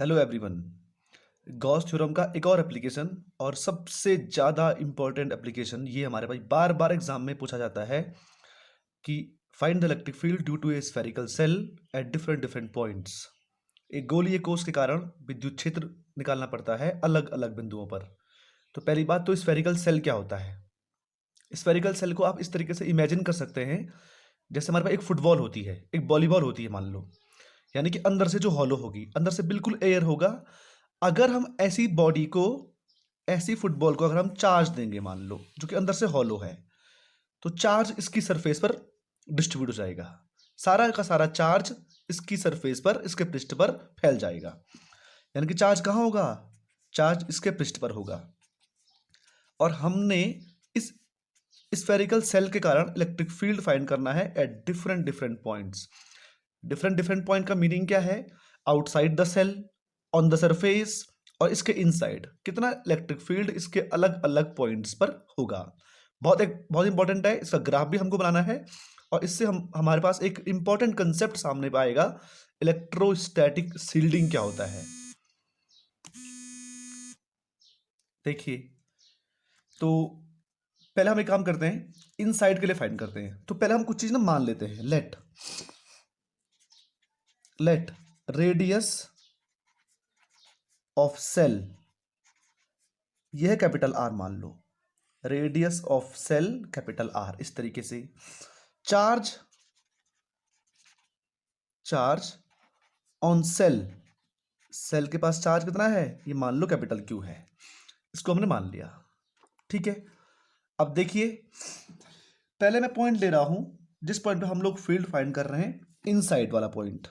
Hello everyone. Gauss theorem का एक और एप्लीकेशन और सबसे ज़्यादा इम्पोर्टेंट एप्लीकेशन ये हमारे पास बार बार एग्जाम में पूछा जाता है कि find the electric field due to a spherical shell at different different points. एक गोलीय कोष के कारण विद्युत क्षेत्र निकालना पड़ता है अलग अलग बिंदुओं पर। तो पहली बात तो स्फेरिकल सेल क्या होता है। स्फेरिकल सेल को आप इस तरीके से इमेजिन कर सकते हैं जैसे हमारे पास एक फुटबॉल होती है, एक वॉलीबॉल होती है मान लो। यानी कि अंदर से जो हॉलो होगी, अंदर से बिल्कुल एयर होगा। अगर हम ऐसी बॉडी को, ऐसी फुटबॉल को अगर हम चार्ज देंगे मान लो, जो कि अंदर से हॉलो है, तो चार्ज इसकी सरफेस पर डिस्ट्रीब्यूट हो जाएगा। सारा का सारा चार्ज इसकी सरफेस पर, इसके पृष्ठ पर फैल जाएगा। यानी कि चार्ज कहाँ होगा? चार्ज इसके पृष्ठ पर होगा। और हमने इस स्फेरिकल सेल के कारण इलेक्ट्रिक फील्ड फाइंड करना है at different different points. Different different point का मीनिंग क्या है? Outside the shell, on the surface और इसके इनसाइड कितना इलेक्ट्रिक फील्ड इसके अलग अलग पॉइंट्स पर होगा। बहुत इंपॉर्टेंट है, इसका ग्राफ भी हमको बनाना है। और इससे हम हमारे पास एक इंपॉर्टेंट कंसेप्ट सामने आएगा, इलेक्ट्रोस्टैटिक शील्डिंग क्या होता है। देखिए, तो पहले हम एक काम करते हैं, इनसाइड के लिए फाइंड करते हैं। तो पहले हम कुछ चीज ना मान लेते हैं। लेट रेडियस ऑफ सेल, यह कैपिटल आर मान लो। Radius of cell capital R, इस तरीके से। चार्ज ऑन सेल, सेल के पास चार्ज कितना है ये मान लो कैपिटल क्यू है। इसको हमने मान लिया, ठीक है। अब देखिए, पहले मैं पॉइंट ले रहा हूं, जिस पॉइंट पे हम लोग फील्ड फाइंड कर रहे हैं, इनसाइड वाला पॉइंट।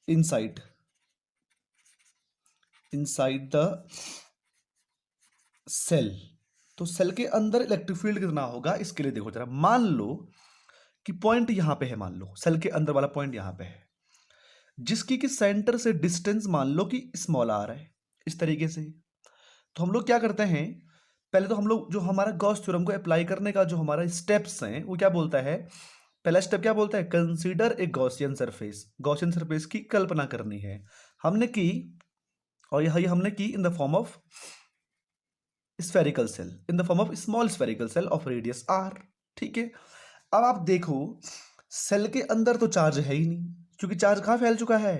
इनसाइड द सेल, तो सेल के अंदर इलेक्ट्रिक फील्ड कितना होगा इसके लिए देखो जरा। मान लो कि पॉइंट यहां पे है, मान लो सेल के अंदर वाला पॉइंट यहां पे है, जिसकी कि सेंटर से डिस्टेंस मान लो कि स्मॉल आर है, इस तरीके से। तो हम लोग क्या करते हैं, पहले तो हम लोग जो हमारा गॉस थ्योरम को अप्लाई करने का जो हमारा स्टेप्स हैं वो क्या बोलता है। पहला स्टेप क्या बोलता है? Consider a Gaussian surface. Gaussian surface की कल्पना करनी है, हमने की। और यह हमने की in the form of spherical shell, in the form of small spherical shell of radius R, ठीक है। अब आप देखो, सेल के अंदर तो चार्ज है ही नहीं, क्योंकि चार्ज कहां फैल चुका है?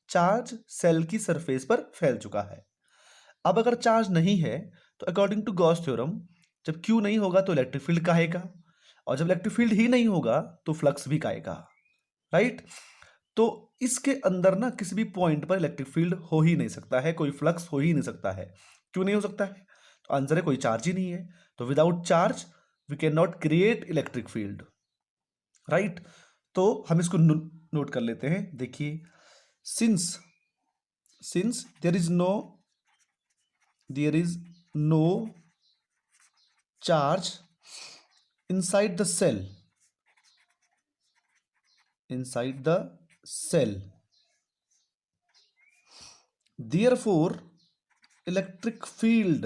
चार्ज सेल की सरफेस पर फैल चुका है। अब अगर चार्ज नहीं है तो अकॉर्डिंग टू गॉस थ्योरम, जब Q नहीं होगा तो इलेक्ट्रिक फील्ड का आएगा, और जब इलेक्ट्रिक फील्ड ही नहीं होगा तो फ्लक्स भी का आएगा, राइट। तो इसके अंदर ना किसी भी पॉइंट पर इलेक्ट्रिक फील्ड हो ही नहीं सकता है, कोई फ्लक्स हो ही नहीं सकता है। क्यों नहीं हो सकता है? तो आंसर है कोई चार्ज ही नहीं है। तो without charge we can not create electric field, right. तो हम इसको नोट कर लेते हैं। देखिए, since since there is no charge inside the cell, inside the cell, therefore electric field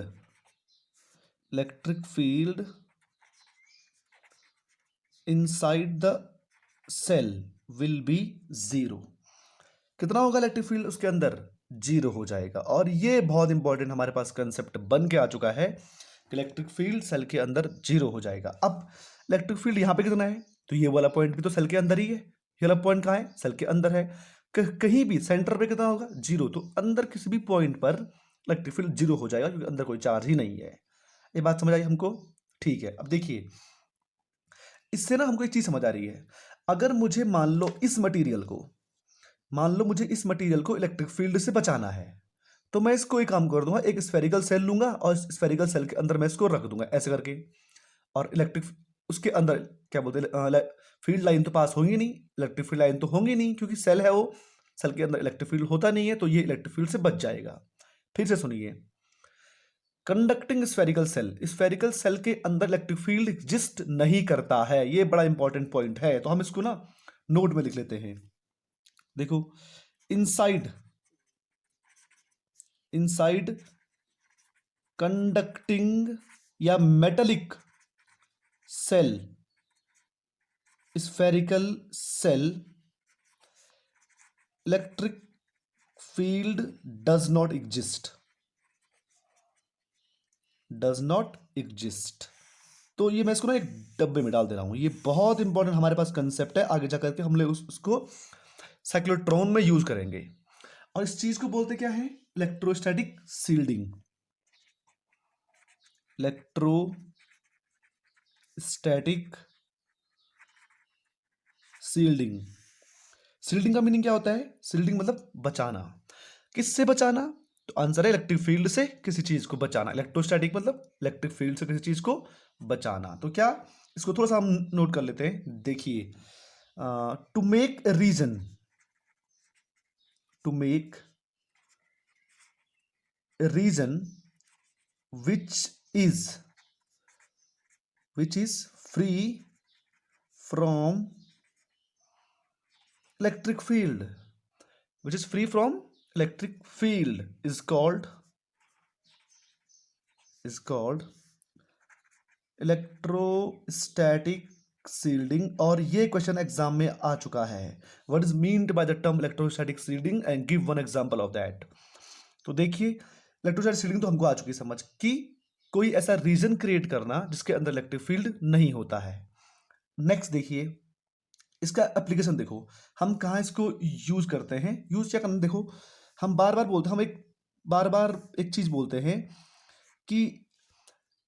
inside the cell will be zero। कितना होगा electric field उसके अंदर? जीरो हो जाएगा। और ये बहुत इंपॉर्टेंट हमारे पास कंसेप्ट बन के आ चुका है कि इलेक्ट्रिक फील्ड सेल के अंदर जीरो हो जाएगा। अब इलेक्ट्रिक फील्ड यहां पे कितना है? तो ये वाला पॉइंट भी तो सेल के अंदर ही है। ये वाला पॉइंट कहाँ है? सेल के अंदर है। कहीं भी सेंटर पे कितना होगा? जीरो। तो अंदर किसी भी पॉइंट पर इलेक्ट्रिक फील्ड जीरो हो जाएगा, क्योंकि अंदर कोई चार्ज ही नहीं है। ये बात समझ आई हमको? ठीक है। अब देखिए, इससे ना हमको एक चीज समझ आ रही है। अगर मुझे मान लो मुझे इस मटेरियल को इलेक्ट्रिक फील्ड से बचाना है, तो मैं इसको एक काम कर दूंगा, एक स्फेरिकल सेल लूंगा और स्फेरिकल सेल के अंदर मैं इसको रख दूंगा ऐसे करके। और इलेक्ट्रिक उसके अंदर क्या बोलते हैं, फील्ड लाइन तो पास होंगी नहीं, इलेक्ट्रिक फील्ड लाइन तो होंगी नहीं, क्योंकि सेल है वो, सेल के अंदर इलेक्ट्रिक फील्ड होता नहीं है, तो ये इलेक्ट्रिक फील्ड से बच जाएगा। फिर से सुनिए, कंडक्टिंग स्फेरिकल सेल के अंदर इलेक्ट्रिक फील्ड एग्जिस्ट नहीं करता है। ये बड़ा इंपॉर्टेंट पॉइंट है, तो हम इसको ना नोट में लिख लेते हैं। देखो, इनसाइड कंडक्टिंग या metallic shell, spherical shell, electric field does not exist, does not exist. तो ये मैं इसको ना एक डब्बे में डाल दे रहा हूं, ये बहुत इंपॉर्टेंट हमारे पास कंसेप्ट है, आगे जाकर के हम लोग उसको साइक्लोट्रॉन में यूज करेंगे। और इस चीज को बोलते क्या है? Electrostatic shielding. Electrostatic shielding. Shielding का मीनिंग क्या होता है? शील्डिंग मतलब बचाना। किससे बचाना? तो आंसर है इलेक्ट्रिक फील्ड से किसी चीज को बचाना। इलेक्ट्रोस्टैटिक मतलब इलेक्ट्रिक फील्ड से किसी चीज को बचाना। तो क्या, इसको थोड़ा सा हम नोट कर लेते हैं। देखिए, to make region, to make region which is free from electric field, which is free from electric field is called electrostatic shielding। और ये क्वेश्चन एग्जाम में आ चुका है। What is meant by the term electrostatic shielding and give one example of that. तो देखिए, electrostatic shielding तो हमको आ चुकी समझ कि कोई ऐसा रीजन क्रिएट करना जिसके अंदर इलेक्ट्रिक फील्ड नहीं होता है। नेक्स्ट देखिए, इसका एप्लीकेशन देखो, हम कहाँ इसको यूज करते हैं। यूज क्या करना, देखो हम बार बार बोलते हैं, बार बार एक चीज बोलते हैं कि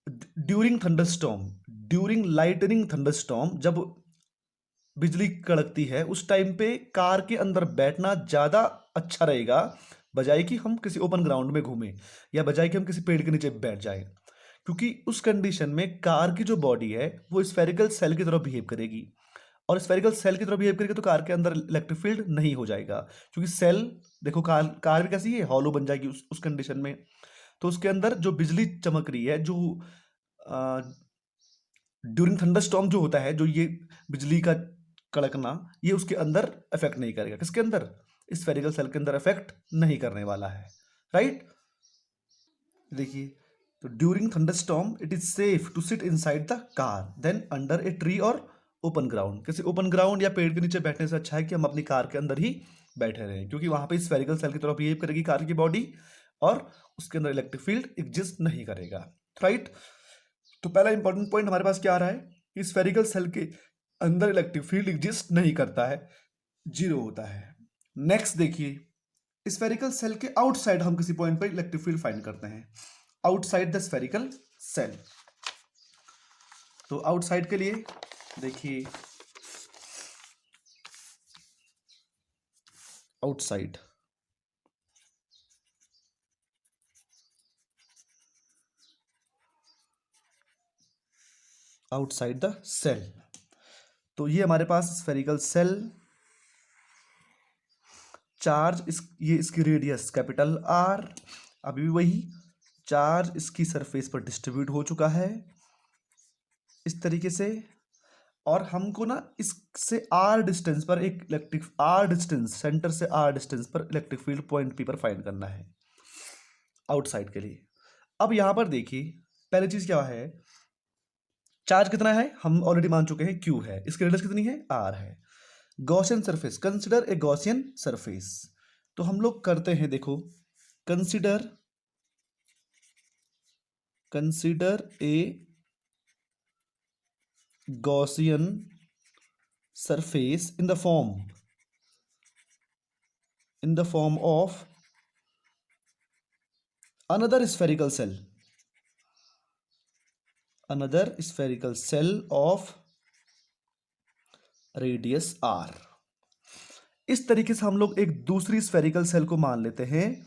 during thunderstorm, during lightning thunderstorm, जब बिजली कड़कती है उस टाइम पे कार के अंदर बैठना ज्यादा अच्छा रहेगा, बजाय कि हम किसी ओपन ग्राउंड में घूमें या बजाय कि हम किसी पेड़ के नीचे बैठ जाए। क्योंकि उस कंडीशन में कार की जो बॉडी है वो स्फेरिकल सेल की तरह बिहेव करेगी, और स्फेरिकल सेल की तरह बिहेव करेगी तो कार के अंदर इलेक्ट्रिक फील्ड नहीं हो जाएगा। क्योंकि सेल, देखो कार भी कैसी है, हॉलो बन जाएगी उस कंडीशन में। तो उसके अंदर जो बिजली चमक रही है, जो ड्यूरिंग थंडरस्टॉर्म जो होता है, जो ये बिजली का कड़कना, ये उसके अंदर इफेक्ट नहीं करेगा। किसके अंदर? स्फेरिकल सेल के अंदर इफेक्ट नहीं करने वाला है, राइट। देखिए, तो during thunderstorm it is safe to sit inside the car then under a tree और ओपन ग्राउंड। किसी ओपन ग्राउंड या पेड़ के नीचे बैठने से अच्छा है कि हम अपनी कार के अंदर ही बैठे रहें, क्योंकि वहां पे स्फेरिकल सेल की तरह बिहेव करेगी कार की बॉडी, और उसके अंदर इलेक्ट्रिक फील्ड एग्जिस्ट नहीं करेगा, राइट। तो पहला इंपॉर्टेंट पॉइंट हमारे पास क्या आ रहा है कि स्फेरिकल सेल के अंदर इलेक्ट्रिक फील्ड एग्जिस्ट नहीं करता है, जीरो होता है। नेक्स्ट देखिए, स्फेरिकल सेल के आउटसाइड हम किसी पॉइंट पर इलेक्ट्रिक फील्ड फाइंड करते हैं, आउटसाइड द स्फेरिकल सेल। तो आउटसाइड के लिए देखिए, आउटसाइड, आउटसाइड द सेल। तो ये हमारे पास स्फेरिकल सेल, चार्ज ये इसकी रेडियस कैपिटल आर, अभी भी वही चार्ज इसकी सरफेस पर डिस्ट्रीब्यूट हो चुका है इस तरीके से। और हमको ना इससे आर डिस्टेंस पर एक इलेक्ट्रिक, आर डिस्टेंस, सेंटर से आर डिस्टेंस पर इलेक्ट्रिक फील्ड पॉइंट पी पर फाइंड करना है आउटसाइड के लिए। अब यहां पर देखिए, पहली चीज क्या है, चार्ज कितना है हम ऑलरेडी मान चुके हैं, क्यू है, इसकी रेडियस कितनी है, आर है। Gaussian surface, consider a Gaussian surface. तो हम लोग करते हैं, देखो, consider a Gaussian surface in the form of another spherical cell of radius r। इस तरीके से हम लोग एक दूसरी स्फेरिकल सेल को मान लेते हैं,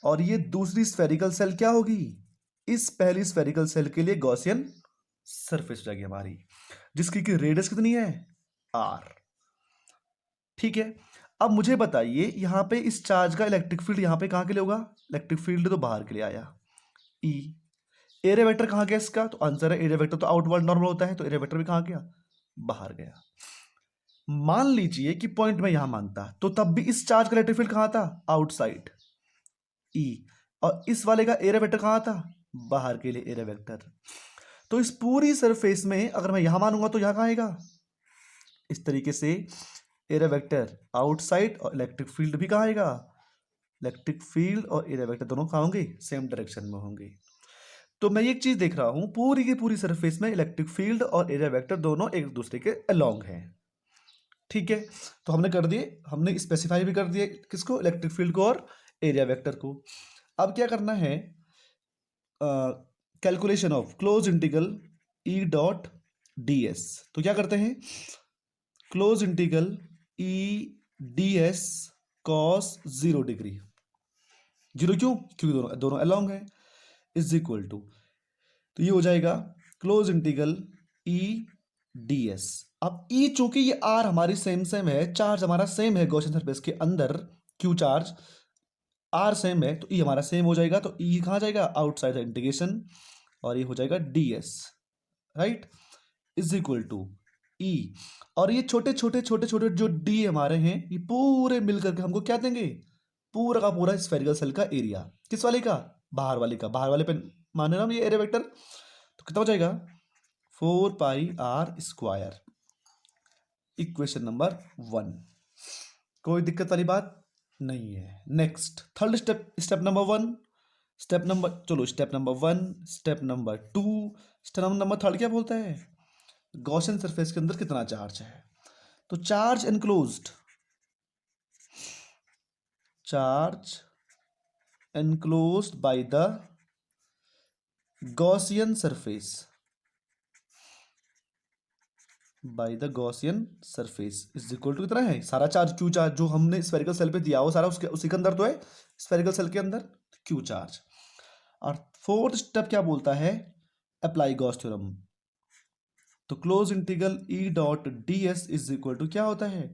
और ये दूसरी स्फेरिकल सेल क्या होगी, इस पहली स्फेरिकल सेल के लिए गॉसियन सरफेस हो जाएगी हमारी, जिसकी की रेडियस कितनी है, आर। ठीक है, अब मुझे बताइए यहां पे इस चार्ज का इलेक्ट्रिक फील्ड यहां पे कहां के लिए होगा, इलेक्ट्रिक फील्ड तो बाहर के लिए आया, ई। एरिया वेक्टर कहां गया इसका, तो आंसर है एरिया वेक्टर तो आउटवर्ड नॉर्मल होता है, तो एरिया वेक्टर भी कहां गया, बाहर गया। मान लीजिए कि पॉइंट में यहां मानता तो तब भी इस चार्ज का इलेक्ट्रिक फील्ड कहां था, आउटसाइड, ई। और इस वाले का एरिया वेक्टर कहां था, बाहर के लिए एरिया वेक्टर। तो इस पूरी सरफेस में अगर मैं यहां मानूंगा तो यहां कहां आएगा, इस तरीके से एरिया वेक्टर आउटसाइड, और इलेक्ट्रिक फील्ड भी कहां आएगा, इलेक्ट्रिक फील्ड और एरिया वेक्टर दोनों कहाँ होंगे, सेम डायरेक्शन में होंगे। तो मैं एक चीज देख रहा हूं, पूरी की पूरी सरफेस में इलेक्ट्रिक फील्ड और एरिया वेक्टर दोनों एक दूसरे के अलोंग हैं। ठीक है, तो हमने कर दिए, हमने स्पेसिफाई भी कर दिए किसको, इलेक्ट्रिक फील्ड को और एरिया वेक्टर को। अब क्या करना है, calculation of close integral E dot D S. तो क्या करते हैं, close integral E D S cos 0 degree, 0 क्यों, क्योंकि दोनों दोनों अलोंग है, इज इक्वल टू, तो ये हो जाएगा close integral E D S. अब ई चूंकि ये आर हमारी सेम सेम है, चार्ज हमारा सेम है गॉसियन सरफेस के अंदर, क्यू चार्ज आर सेम है, तो ई हमारा सेम हो जाएगा, तो ई कहाँ जाएगा, आउटसाइड द इंटीग्रेशन, और ये हो जाएगा D S, right, is equal to E. और ये छोटे छोटे छोटे छोटे जो डी हमारे हैं, ये पूरे मिलकर के हमको क्या देंगे, पूरा का पूरा स्फेरिकल सेल का एरिया। किस वाले का, बाहर वाले का, बाहर वाले पे माने ना हम ये एरिया वेक्टर, तो कितना हो जाएगा 4πr²। इक्वेशन नंबर 1, कोई दिक्कत वाली बात नहीं है। Next third step, step number 1, step number, चलो step number 1, step number 2, step number 3 क्या बोलता है, गॉसियन सरफेस के अंदर कितना चार्ज है। तो charge enclosed, charge enclosed by the Gaussian surface, by the Gaussian surface is equal to कितना है, सारा चार्ज क्यू चार्ज जो हमने स्फेरिकल सेल पे दिया वो सारा उसके उसी के अंदर तो है, स्फेरिकल सेल के अंदर क्यू चार्ज। और फोर्थ स्टेप क्या बोलता है, अप्लाई गॉस थ्योरम। तो close integral E dot D S is equal to क्या होता है,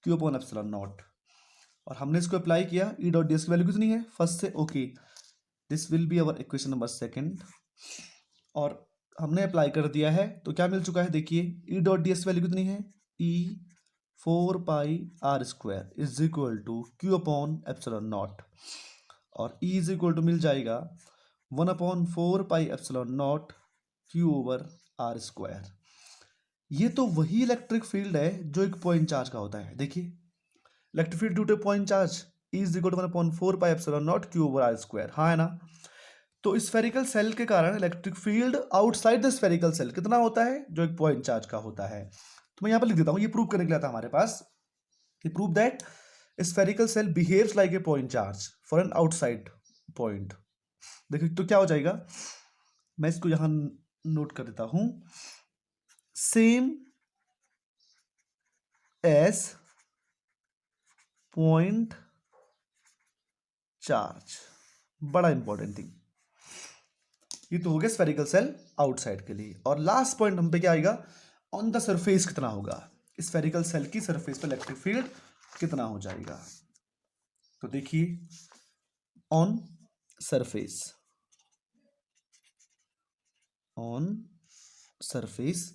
क्यू अपॉन एप्सिलॉन नॉट। और हमने इसको अप्लाई किया, ई डॉट डी एस की वैल्यू कितनी है फर्स्ट से, okay, this will be our equation number 2, और हमने अप्लाई कर दिया है, तो क्या मिल चुका है, देखिए E dot D S value कितनी है, E 4πr² is equal to Q upon epsilon naught, और ई इज इक्वल टू मिल जाएगा 1/4πε0 Q/r²। ये तो वही इलेक्ट्रिक फील्ड है जो एक पॉइंट चार्ज का होता है। देखिए electric field due to point charge is equal to 1/4πε0 Q/r², हाँ है ना। तो स्फेरिकल सेल के कारण electric field outside the spherical shell कितना होता है, जो एक पॉइंट चार्ज का होता है। तो मैं यहां पर लिख देता हूं, ये प्रूव करने के लिए था हमारे पास, कि prove that spherical shell behaves like a point charge for an outside point. देखिए तो क्या हो जाएगा, मैं इसको यहां नोट कर देता हूं, सेम एज पॉइंट चार्ज, बड़ा इंपॉर्टेंट थिंग। ये तो हो गया स्फेरिकल सेल आउटसाइड के लिए। और लास्ट पॉइंट हम पे क्या आएगा, ऑन द सरफेस कितना होगा, स्फेरिकल सेल की सरफेस पर इलेक्ट्रिक फील्ड कितना हो जाएगा। तो देखिए ऑन सरफेस, ऑन सरफेस,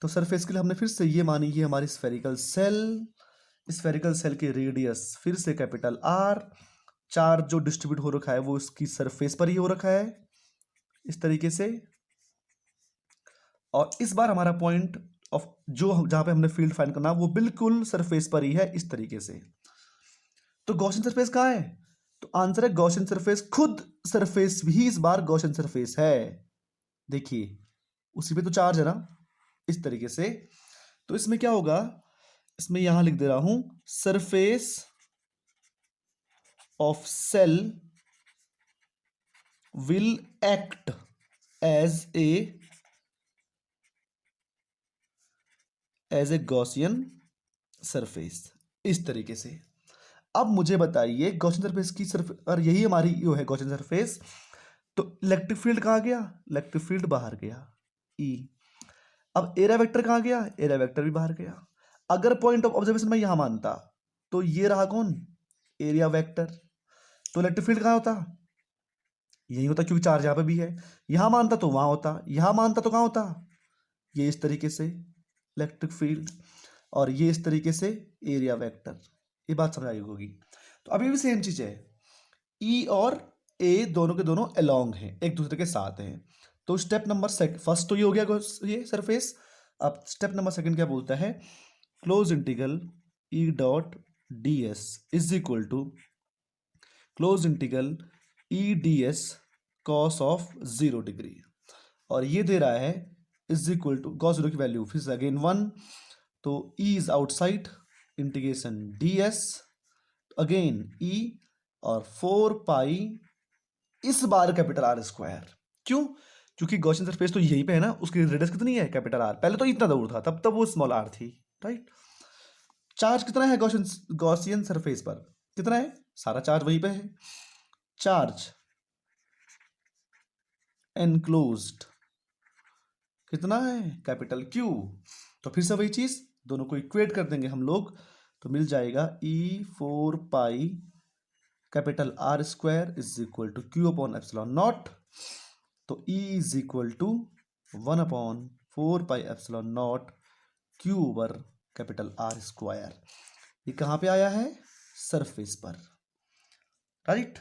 तो सरफेस के लिए हमने फिर से ये मानी कि हमारी स्फेरिकल सेल, स्फेरिकल सेल की रेडियस फिर से कैपिटल आर, चार्ज जो डिस्ट्रीब्यूट हो रखा है वो इसकी सरफेस पर ही हो रखा है इस तरीके से। और इस बार हमारा पॉइंट ऑफ जो जहां पे हमने फील्ड फाइंड करना वो बिल्कुल सरफेस पर ही है इस तरीके से। तो गॉसियन सरफेस कहां है, तो आंसर है गॉसियन सरफेस, खुद सरफेस भी इस बार गॉसियन सरफेस है। देखिए उसी पे तो चार्ज है ना इस तरीके से। तो इसमें क्या होगा, इसमें यहां लिख दे रहा हूं, surface of shell will act as a Gaussian surface, इस तरीके से। अब मुझे बताइए गॉसियन सरफेस की सरफेस, और यही हमारी यो है गॉसियन सरफेस, तो इलेक्ट्रिक फील्ड कहां गया, इलेक्ट्रिक फील्ड बाहर गया ई। अब एरिया वेक्टर कहां गया, एरिया वेक्टर भी बाहर गया। अगर पॉइंट ऑफ ऑब्जर्वेशन मैं यहां मानता तो ये रहा कौन, एरिया वेक्टर, तो इलेक्ट्रिक फील्ड कहां होता, यही होता क्योंकि चार्ज यहां पे भी है। यहां मानता तो वहां होता, यहां मानता तो कहां होता, ये इस तरीके से इलेक्ट्रिक फील्ड, और ये इस तरीके से एरिया वेक्टर। ये बात समझ आई होगी। तो अभी भी सेम चीज है, ई और ए दोनों के दोनों अलोंग हैं, एक दूसरे के साथ हैं। तो स्टेप नंबर फर्स्ट तो ये हो गया ये सरफेस। अब स्टेप नंबर 2 क्या बोलता है, close integral E dot D S is equal to close integral E D S cos of 0 degree, और ये दे रहा है इज इक्वल टू कॉस 0 की वैल्यू फिर से अगेन 1, तो E is outside, integration D S again E, और 4 पाई इस बार कैपिटल आर स्क्वायर। क्यों? क्योंकि गॉसियन सरफेस तो यहीं पे है ना, उसकी रेडियस कितनी है कैपिटल आर, पहले तो इतना दूर था, तब वो स्मॉल आर थी, राइट। चार्ज कितना है गॉसियन सरफेस पर, कितना है, सारा चार्ज वहीं पे है। चार्ज एनक्लोज्ड कितना है, कैपिटल क्यू। तो फिर से वही चीज, दोनों को इक्वेट कर देंगे हम लोग, तो मिल जाएगा E 4 pi capital R square is equal to Q upon epsilon naught. तो E is equal to 1 upon 4 pi epsilon naught Q over capital R square. ये कहाँ पे आया है, सरफेस पर, राइट।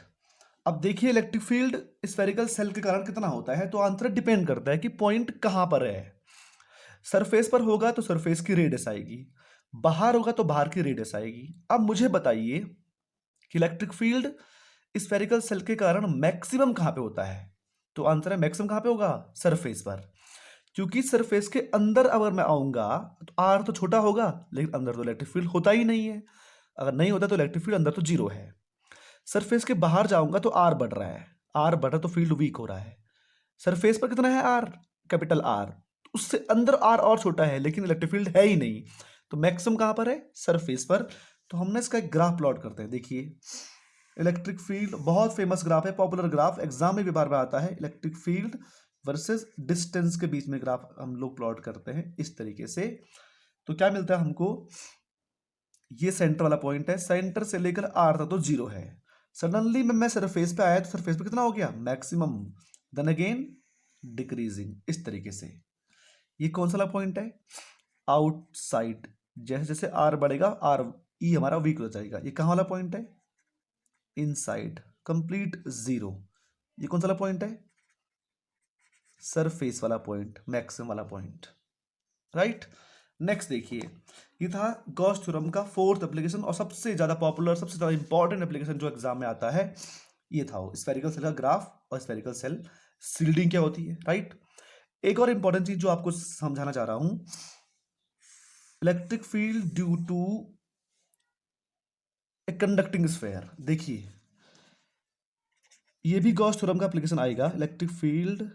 अब देखिए इलेक्ट्रिक फील्ड स्फेरिकल सेल के कारण कितना होता है, तो आंसर डिपेंड करता है कि पॉइंट कहां पर है। सरफेस पर होगा तो सरफेस की रेडियस आएगी, बाहर होगा तो बाहर की रेडियस आएगी। अब मुझे बताइए कि इलेक्ट्रिक फील्ड स्फेरिकल सेल के कारण मैक्सिमम कहां पे होता है, तो आंसर है मैक्सिमम कहां पे होगा, सरफेस पर। क्योंकि सरफेस के अंदर अगर मैं आऊंगा तो आर तो छोटा होगा, लेकिन अंदर तो इलेक्ट्रिक फील्ड होता ही नहीं है, अगर नहीं होता तो इलेक्ट्रिक फील्ड अंदर तो जीरो है। सरफेस के बाहर जाऊंगा तो आर बढ़ रहा है, आर बढ़ रहा तो फील्ड वीक हो रहा है। सरफेस पर कितना है आर, कैपिटल आर, उससे अंदर आर और छोटा है लेकिन इलेक्ट्रिक फील्ड है ही नहीं, तो मैक्सिमम कहां पर है, सरफेस पर। तो हमने इसका एक ग्राफ प्लॉट करते हैं, देखिए इलेक्ट्रिक फील्ड बहुत फेमस ग्राफ है, पॉपुलर ग्राफ, एग्जाम में भी बार बार आता है। इलेक्ट्रिक फील्ड वर्सेस डिस्टेंस के बीच में ग्राफ हम लोग प्लॉट करते हैं इस तरीके से। तो क्या मिलता है हमको, ये सेंटर वाला पॉइंट है, सेंटर से लेकर आर तक तो जीरो है। सडनली में मैं सरफेस पे आया तो सरफेस पे कितना हो गया, मैक्सिमम, देन अगेन डिक्रीजिंग, इस तरीके से। ये कौन सा वाला पॉइंट है, आउटसाइड, जैसे जैसे आर बढ़ेगा आर ई हमारा वीक हो जाएगा। ये कहाँ वाला पॉइंट है, इनसाइड, कंप्लीट जीरो। ये कौन सा वाला पॉइंट है, सरफेस वाला पॉइंट, मैक्सिमम वाला पॉइंट, राइट। नेक्स्ट देखिए, ये था गॉस थ्योरम का फोर्थ एप्लीकेशन और सबसे ज्यादा पॉपुलर, सबसे ज्यादा इंपॉर्टेंट एप्लीकेशन जो एग्जाम में आता है, ये था वो स्फेरिकल सेल का ग्राफ और स्फेरिकल सेल सील्डिंग क्या होती है, राइट। एक और इंपॉर्टेंट चीज जो आपको समझाना चाह रहा हूं, electric field due to a conducting sphere. देखिए ये भी गॉस थ्योरम का एप्लीकेशन आएगा, electric field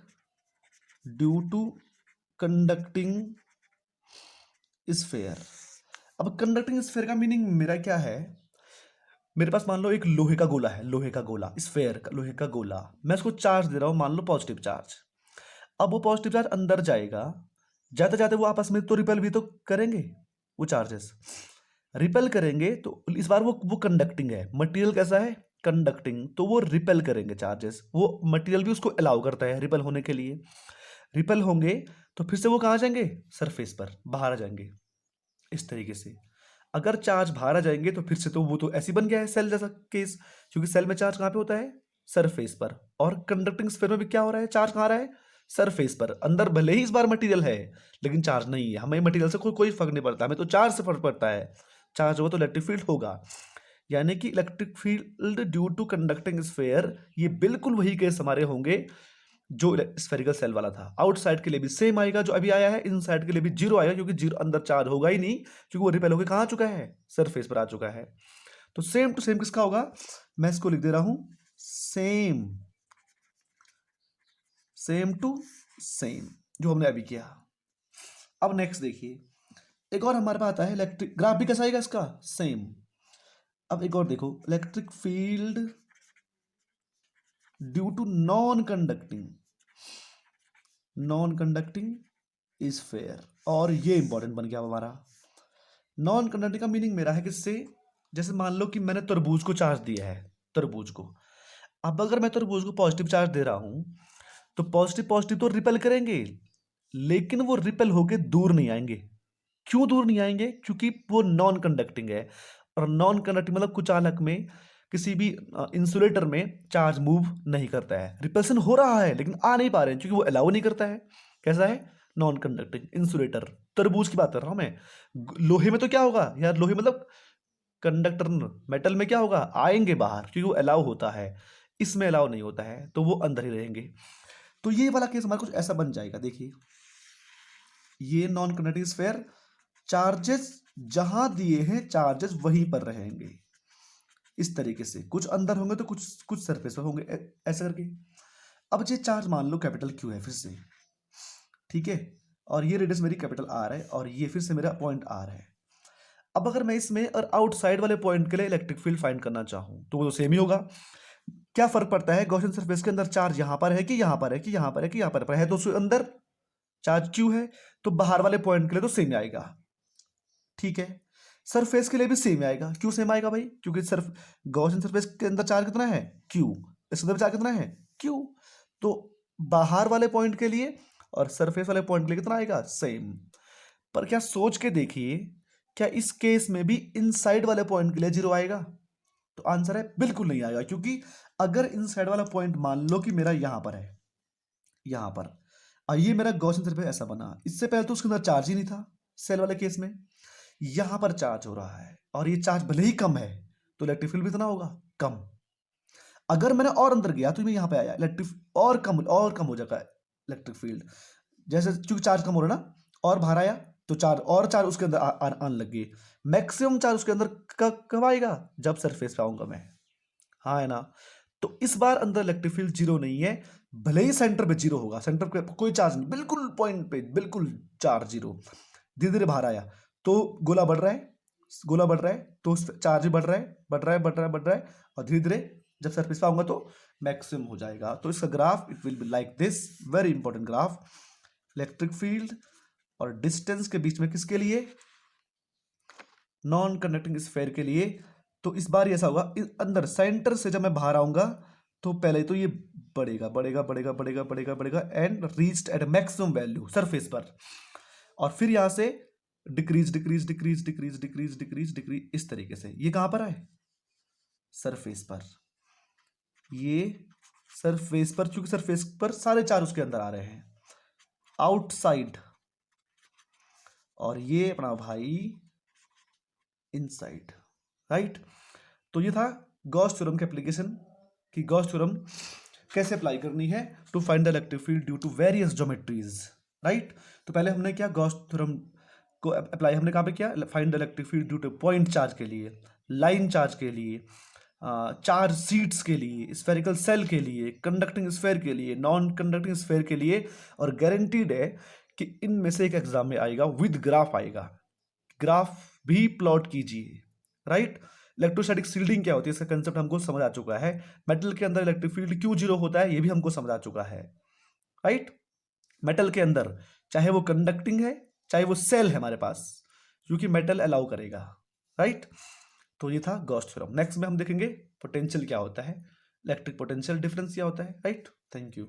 due to conducting sphere. अब कंडक्टिंग स्फेयर का मीनिंग मेरा क्या है, मेरे पास मान लो एक लोहे का गोला है, लोहे का गोला, स्फेयर का लोहे का गोला, मैं उसको चार्ज दे रहा हूं, मान लो पॉजिटिव चार्ज। अब वो पॉजिटिव चार्ज अंदर जाएगा, जाते जाते वो आपस में तो रिपेल भी तो करेंगे, वो चार्जेस रिपेल करेंगे, तो इस बार वो कंडक्टिंग है, मटेरियल कैसा है, कंडक्टिंग, तो वो रिपेल करेंगे चार्जेस, वो मटेरियल भी उसको अलाउ करता है रिपेल होने के लिए। रिपेल होंगे तो फिर से वो कहाँ जाएंगे, सरफेस पर बाहर आ जाएंगे, इस तरीके से। अगर चार्ज बाहर आ जाएंगे तो फिर से तो वो तो ऐसी बन गया है सेल जैसा केस, क्योंकि सेल में चार्ज कहाँ पे होता है, सरफेस पर, और कंडक्टिंग स्फीयर में भी क्या हो रहा है, चार्ज कहाँ रहा है, सरफेस पर। अंदर भले ही इस बार मटेरियल है लेकिन चार्ज नहीं है, हमें मटेरियल से कोई फर्क नहीं पड़ता, हमें तो चार्ज से फर्क पड़ता है, चार्ज होगा तो इलेक्ट्रिक फील्ड होगा। यानी कि electric field due to conducting sphere, ये बिल्कुल वही केस हमारे होंगे जो स्फेरिकल सेल वाला था। आउटसाइड के लिए भी सेम आएगा जो अभी आया है, इनसाइड के लिए भी जीरो आएगा, क्योंकि जीरो अंदर चार्ज होगा ही नहीं, क्योंकि वो रिपेल होकर कहाँ आ चुका है, सरफेस पर आ चुका है। तो सेम टू सेम किसका होगा, मैं इसको लिख दे रहा हूं सेम, सेम टू सेम, जो हमने अभी किया। अब नेक्स्ट देखिए, एक और हमारे पास आता है इलेक्ट्रिक, ग्राफ भी कैसा आएगा इसका, सेम। अब एक और देखो, electric field due to non conducting sphere, और ये इंपॉर्टेंट बन गया हमारा। नॉन कंडक्टिंग का मीनिंग मेरा है किससे, जैसे मान लो कि मैंने तरबूज को चार्ज दिया है, तरबूज को, अब अगर मैं तरबूज को पॉजिटिव चार्ज दे रहा हूं तो पॉजिटिव पॉजिटिव तो रिपेल करेंगे, लेकिन वो रिपेल होके दूर नहीं आएंगे। क्यों दूर नहीं आएंगे, क्योंकि वो नॉन कंडक्टिंग है, और नॉन कंडक्टिंग मतलब कुचालक में, किसी भी इंसुलेटर में चार्ज मूव नहीं करता है, रिपल्सन हो रहा है लेकिन आ नहीं पा रहे हैं क्योंकि वो अलाउ नहीं करता है। कैसा है, नॉन कंडक्टिंग इंसुलेटर। तरबूज की बात कर रहा हूं मैं, लोहे में तो क्या होगा यार, लोहे मतलब कंडक्टर मेटल में क्या होगा, आएंगे बाहर क्योंकि वो अलाउ होता है, इसमें अलाउ नहीं होता है तो वो अंदर ही रहेंगे। तो ये वाला केस हमारा कुछ ऐसा बन जाएगा, देखिए ये नॉन कंडक्टिंग स्फीयर, चार्जेस जहां दिए हैं चार्जेस वहीं पर रहेंगे, इस तरीके से कुछ अंदर होंगे तो कुछ कुछ सरफेस पर होंगे, ऐसा करके। अब ये चार्ज मान लो कैपिटल क्यू है फिर से, ठीक है, और ये रेडियस मेरी कैपिटल आर है, और ये फिर से मेरा पॉइंट आर है। अब अगर मैं इसमें और आउटसाइड वाले पॉइंट के लिए इलेक्ट्रिक फील्ड फाइंड करना चाहूं तो वो तो सेम ही होगा। क्या फर्क पड़ता है, गॉसियन सरफेस के अंदर चार्ज यहां पर है कि यहां पर है कि यहां पर है कि यहां पर है, तो उसके अंदर चार्ज क्यू है, तो बाहर वाले पॉइंट के लिए तो सेम आएगा, ठीक है। सरफेस के लिए भी सेम आएगा, क्यों सेम आएगा भाई, क्योंकि सर्फ गॉसियन सरफेस के अंदर चार्ज कितना है, क्यू, इसके अंदर चार्ज कितना है, क्यू, तो बाहर वाले पॉइंट के लिए और सरफेस वाले पॉइंट के लिए कितना आएगा, सेम। पर क्या सोच के देखिए, क्या इस केस में भी इनसाइड वाले पॉइंट के लिए जीरो आएगा, तो आंसर है बिल्कुल नहीं आएगा, क्योंकि अगर इनसाइड वाला पॉइंट मान लो कि मेरा यहां पर है, यहां पर, और ये मेरा गॉसियन सरफेस ऐसा बना, इससे पहले तो उसके अंदर चार्ज ही नहीं था, सेल वाले केस में यहां पर चार्ज हो रहा है, और ये चार्ज भले ही कम है तो इलेक्ट्रिक फील्ड भी इतना होगा कम। अगर मैंने और अंदर गया तो मैं यहां पे आया, इलेक्ट्रिक और कम हो जाएगा इलेक्ट्रिक फील्ड, जैसे चूंकि चार्ज कम हो रहा है ना, और बाहर आया तो चार्ज उसके अंदर आने लग गई, मैक्सिमम चार्ज उसके अंदर कब आएगा, जब सरफेस पे आऊंगा मैं, हाँ है ना। तो इस बार अंदर इलेक्ट्रिक फील्ड जीरो नहीं है, भले ही सेंटर पे जीरो होगा, सेंटर पे कोई चार्ज नहीं, बिल्कुल पॉइंट पे बिल्कुल चार्ज जीरो, धीरे धीरे बाहर आया तो गोला बढ़ रहा है, गोला बढ़ रहा है तो चार्ज भी बढ़ रहा है, बढ़ रहा है, बढ़ रहा है, बढ़ रहा है, और धीरे धीरे जब सरफेस पे आऊंगा तो मैक्सिमम हो जाएगा। तो इसका graph it will be like this, very important graph, electric field और डिस्टेंस के बीच में, किसके लिए, नॉन कंडक्टिंग स्फीयर के लिए। तो इस बार ऐसा होगा, अंदर सेंटर से जब मैं बाहर आऊंगा तो पहले तो ये बढ़ेगा बढ़ेगा बढ़ेगा बढ़ेगा बढ़ेगा बढ़ेगा and reached eight maximum value surface पर, और फिर यहां से decrease decrease decrease decrease decrease decrease decrease, इस तरीके से ये कहां पर है, सरफेस पर, ये सरफेस पर, क्योंकि सरफेस पर सारे चार उसके अंदर आ रहे हैं, आउटसाइड, और ये अपना भाई इनसाइड, राइट। तो ये था गॉस थ्योरम के एप्लीकेशन, कि गॉस थ्योरम कैसे अप्लाई करनी है to find the electric field due to various geometries, right. तो पहले हमने क्या, गॉस थ्योरम को अप्लाई हमने कहाँ पे किया, find the electric field due to point charge के लिए, लाइन चार्ज के लिए, चार्ज सीट्स के लिए, स्फेरिकल सेल के लिए, कंडक्टिंग स्फेयर के लिए, नॉन कंडक्टिंग स्फेयर के लिए, और गारंटीड है कि इनमें से एक एग्जाम में आएगा, विद ग्राफ आएगा, ग्राफ भी प्लॉट कीजिए, राइट। इलेक्ट्रोस्टैटिक शील्डिंग क्या होती है, इसका कंसेप्ट हमको समझ आ चुका है, मेटल के अंदर इलेक्ट्रिक फील्ड क्यों जीरो होता है ये भी हमको समझ आ चुका है, राइट। मेटल के अंदर चाहे वो कंडक्टिंग है चाहे वो सेल है हमारे पास, क्योंकि मेटल अलाउ करेगा, राइट। तो ये था गॉस थ्योरम। नेक्स्ट में हम देखेंगे पोटेंशियल क्या होता है, इलेक्ट्रिक पोटेंशियल डिफरेंस क्या होता है, राइट। Thank you.